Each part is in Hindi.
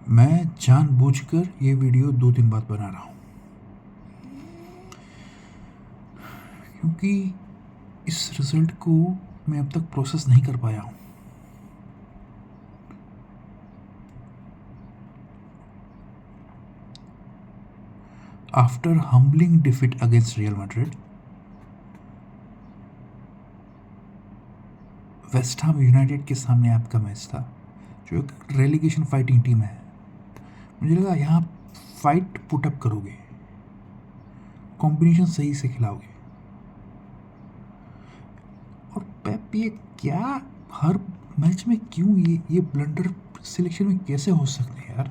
मैं जानबूझकर ये वीडियो 2 दिन बाद बना रहा हूँ क्योंकि इस रिज़ल्ट को मैं अब तक प्रोसेस नहीं कर पाया हूँ। After humbling defeat against real Madrid, West Ham United के सामने आपका मैच था, जो एक रेलीगेशन फाइटिंग टीम है। मुझे लगा यहाँ फाइट पुटअप करोगे, कॉम्बिनेशन सही से खिलाओगे। और पेप ये क्या हर मैच में क्यों ये ब्लंडर सिलेक्शन में कैसे हो सकते हैं यार?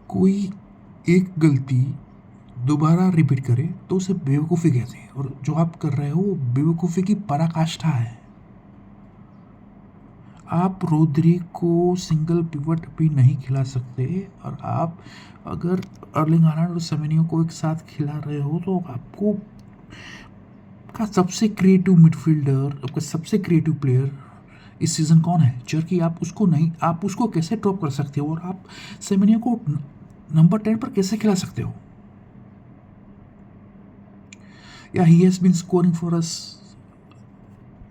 कोई एक गलती दोबारा रिपीट करे तो उसे बेवकूफ़ी कहते हैं, और जो आप कर रहे हो वो बेवकूफ़ी की पराकाष्ठा है। आप रोद्री को सिंगल पिवट भी नहीं खिला सकते, और आप अगर अर्लिंग हालैंड और सेमेन्यो को एक साथ खिला रहे हो तो आपको का सबसे क्रिएटिव मिडफील्डर, आपका सबसे क्रिएटिव प्लेयर इस सीज़न कौन है? जर्की। आप उसको कैसे ड्रॉप कर सकते हो, और आप सेमेन्यो को नंबर 10 पर कैसे खिला सकते हो? Yeah, he has been scoring for us,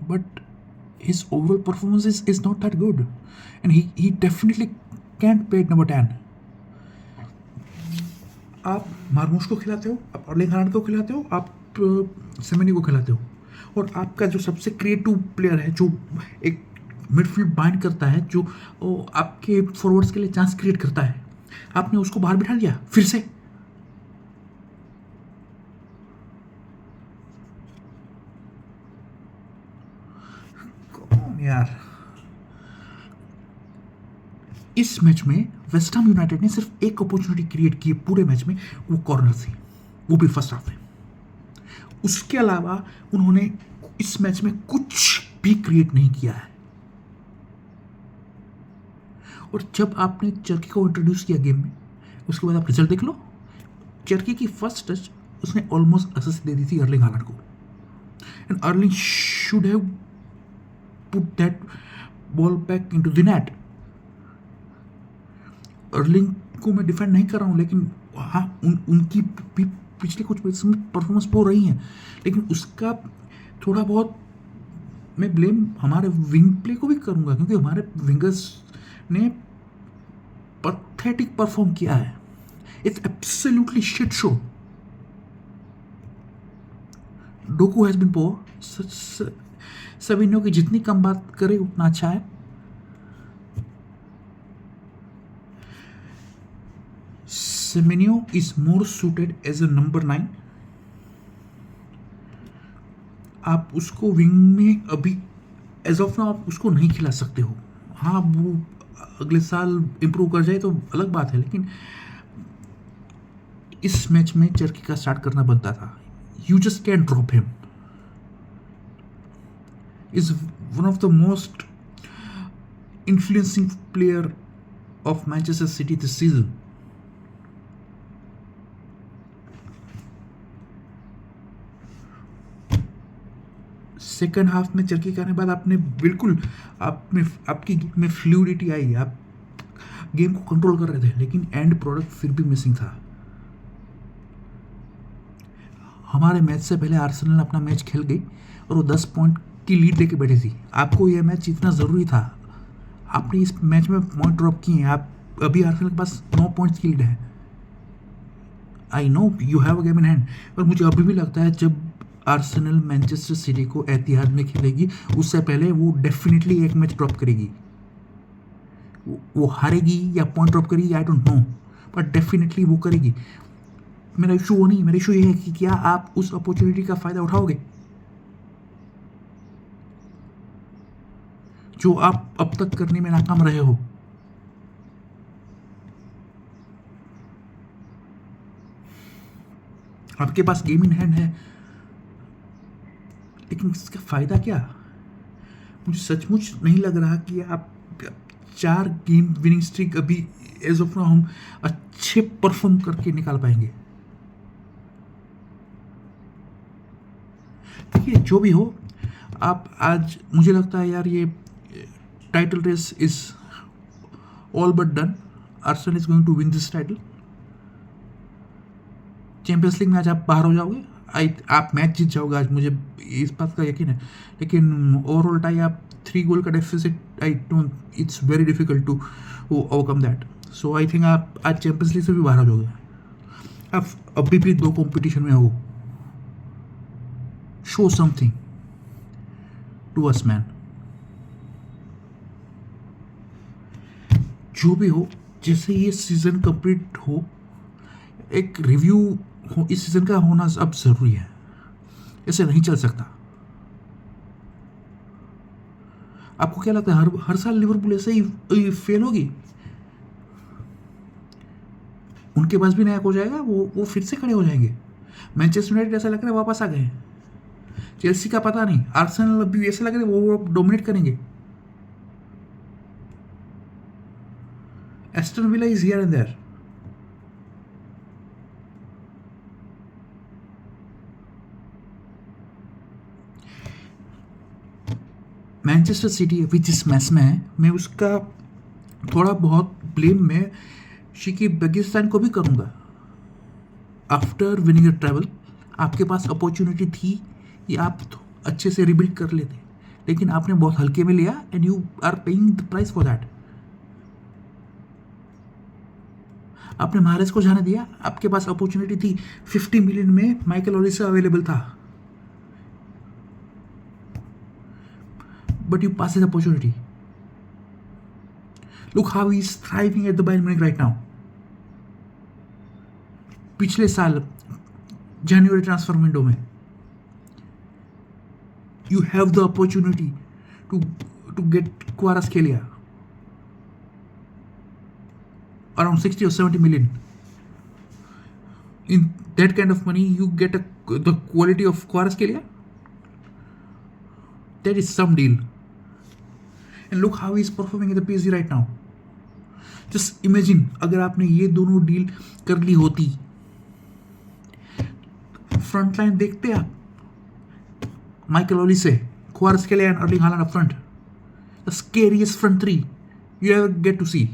but his overall performance is not that good, and he definitely can't play at number 10. आप मार्मूश को खिलाते हो, आप अर्लिंग हालैंड को खिलाते हो, आप सेमेनी को खिलाते हो, और आपका जो सबसे क्रिएटिव प्लेयर है, जो एक मिडफील्ड बाइंड करता है, जो आपके फॉरवर्ड्स के लिए चांस क्रिएट करता है, आपने उसको बाहर बिठा दिया फिर से। यार, इस मैच में वेस्ट हैम यूनाइटेड ने सिर्फ एक अपॉर्चुनिटी क्रिएट की पूरे मैच में, वो कॉर्नर थी, वो भी फर्स्ट हाफ में। उसके अलावा उन्होंने इस मैच में कुछ भी क्रिएट नहीं किया है। और जब आपने चर्की को इंट्रोड्यूस किया गेम में, उसके बाद आप रिजल्ट देख लो। चर्की की फर्स्ट टच उसने ऑलमोस्ट असिस्ट दे दी थी अर्लिंग हालैंड को, and Erling should have put that ball back into the net. Erling को मैं डिफेंड नहीं कर रहा हूँ, लेकिन हाँ, उनकी पिछले कुछ मैच में परफॉर्मेंस हो रही हैं, लेकिन उसका थोड़ा बहुत मैं ब्लेम हमारे विंग प्ले को भी करूँगा, क्योंकि हमारे विंगर्स ने पैथेटिक परफॉर्म किया है। It's absolutely shit show. Doku has been poor. Savinho की जितनी कम बात करे उतना अच्छा है। Semenyo is more suited as a number 9. आप उसको विंग में अभी एज ऑफ नाउ आप उसको नहीं खिला सकते हो। हाँ, वो अगले साल इम्प्रूव कर जाए तो अलग बात है, लेकिन इस मैच में चर्की का स्टार्ट करना बनता था। You just can drop him. Is one of the most influencing player of Manchester city this season. Second half में चर्की करने के बाद आपने बिल्कुल आपकी गेम में फ्लूइडिटी आई, आप गेम को कंट्रोल कर रहे थे, लेकिन एंड प्रोडक्ट फिर भी मिसिंग था। हमारे मैच से पहले आर्सेनल अपना मैच खेल गई और वो 10 पॉइंट की लीड लेके बैठी थी। आपको यह मैच जीतना ज़रूरी था। आपने इस मैच में पॉइंट ड्रॉप किए हैं। आप अभी आर्सेनल के पास 9 पॉइंट्स की लीड है। I know you have a game in hand, पर मुझे अभी भी लगता है जब आर्सेनल मैनचेस्टर सिटी को एतिहाद में खेलेगी, उससे पहले वो डेफिनेटली एक मैच ड्रॉप करेगी। वो हारेगी या पॉइंट ड्रॉप करेगी, I don't know, but definitely वो करेगी। मेरा इशू वो नहीं, मेरा इशू ये है कि क्या आप उस अपॉर्चुनिटी का फ़ायदा उठाओगे जो आप अब तक करने में नाकाम रहे हो। आपके पास गेम इन हैंड है, लेकिन इसका फ़ायदा क्या? मुझे सचमुच नहीं लग रहा कि आप 4 गेम विनिंग स्ट्रीक अभी एज ऑफ नाउ हम अच्छे परफॉर्म करके निकाल पाएंगे। देखिए, जो भी हो, आप आज मुझे लगता है यार ये title race is all but done. Arsenal is going to win this title. Champions league में आज आप बाहर हो जाओगे, आप मैच जीत जाओगे आज, मुझे इस बात का यकीन है, लेकिन ओवरऑल टाई आप 3 गोल का deficit, I don't, it's very difficult to overcome that. So I think आप आज चैंपियंस लीग से भी बाहर हो जाओगे. आप अभी भी 2 कॉम्पिटिशन में हो. Show something to us man. जो भी हो, जैसे ये सीजन कंप्लीट हो, एक रिव्यू हो इस सीजन का होना अब जरूरी है. ऐसे नहीं चल सकता. आपको क्या लगता है हर साल लिवरपूल ऐसे ही फेल होगी? उनके पास भी नया हो जाएगा, वो फिर से खड़े हो जाएंगे. मैनचेस्टर यूनाइटेड ऐसा लग रहा है वापस आ गए. चेल्सी का पता नहीं. आर्सेनल अभी ऐसा लग रहा है वो डोमिनेट करेंगे. Aston Villa is here and there. Manchester City अभी जिस मैच में है, मैं उसका थोड़ा बहुत ब्लेम में शिकी बेगिस्तान को भी करूँगा. आफ्टर विनिंग अ ट्रैवल आपके पास अपॉर्चुनिटी थी कि आप अच्छे से रिबिल्ड कर लेते, लेकिन आपने बहुत हल्के में लिया and you are paying the price for that. आपने महाराज को जाने दिया. आपके पास अपॉर्चुनिटी थी. 50 मिलियन में माइकल ओलिसे अवेलेबल था, but you pass his opportunity. Look how he is thriving at the Bayern Munich right now. पिछले साल जनवरी ट्रांसफर विंडो में you have the opportunity to get Kvaratskhelia around 60 or 70 million. In that kind of money, you get the quality of Kvaratskhelia. That is some deal. And look how he is performing at the PSG right now. Just imagine अगर आपने ये दोनों डील कर ली होती. फ्रंट लाइन देखते आप, Michael Olise, Kvaratskhelia and Erling Haaland up front. The scariest front three you ever get to see.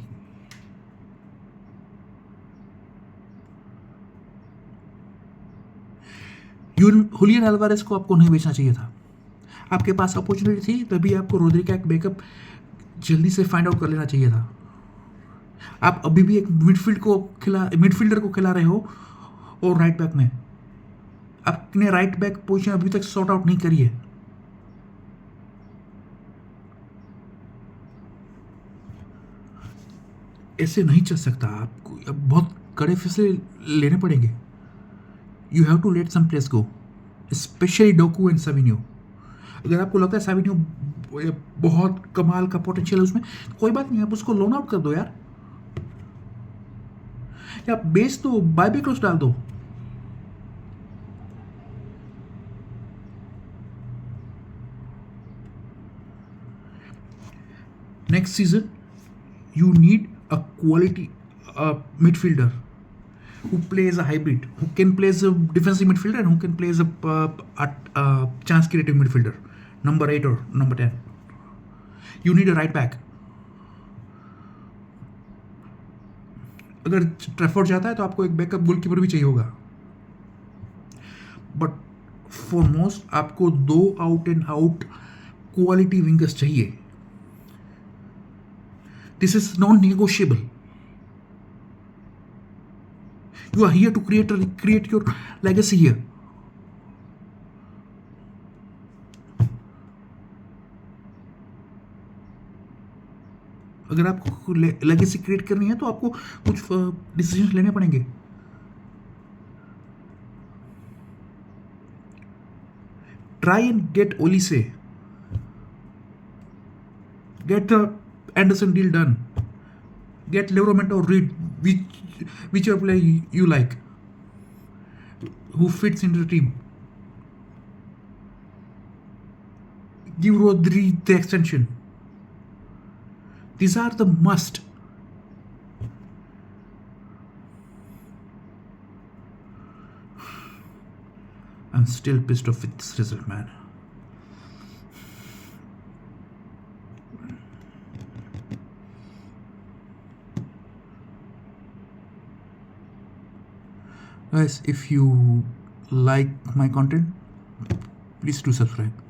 Julian Alvarez को आपको नहीं बेचना चाहिए था. आपके पास अपॉर्चुनिटी थी, तभी आपको रोद्री का एक बैकअप जल्दी से फाइंड आउट कर लेना चाहिए था. आप अभी भी एक मिडफील्डर को खिला रहे हो और राइट बैक में. आपने राइट बैक पोजीशन अभी तक सॉर्ट आउट नहीं करी है. ऐसे नहीं चल सकता. आपको अब बहुत कड़े फैसले लेने पड़ेंगे. You have to let some players go, specially Doku and Savinho. अगर आपको लगता है साविनियो बहुत कमाल का पोटेंशियल है उसमें, कोई बात नहीं, आप उसको लोन आउट कर दो यार, या बेच दो, बायबैक क्लॉज डाल दो. Next season you need a quality midfielder who plays a hybrid, who can play as a defensive midfielder and who can play as a chance creative midfielder, number 8 or number 10. You need a right back. अगर ट्रैफोर्ड जाता है तो आपको एक बैकअप गोलकीपर भी चाहिए होगा. बट फॉर मोस्ट आपको 2 out and out quality wingers चाहिए. This is non-negotiable. You are here to create your legacy here. अगर आपको लेगेसी क्रिएट करनी है तो आपको कुछ डिसीजंस लेने पड़ेंगे. Try and get Olise. Get the Anderson deal done. Get Livramento or Reed, whichever player you like, who fits into the team. Give Rodri the extension. These are the must. I'm still pissed off with this result, man. Guys, if you like my content, please do subscribe.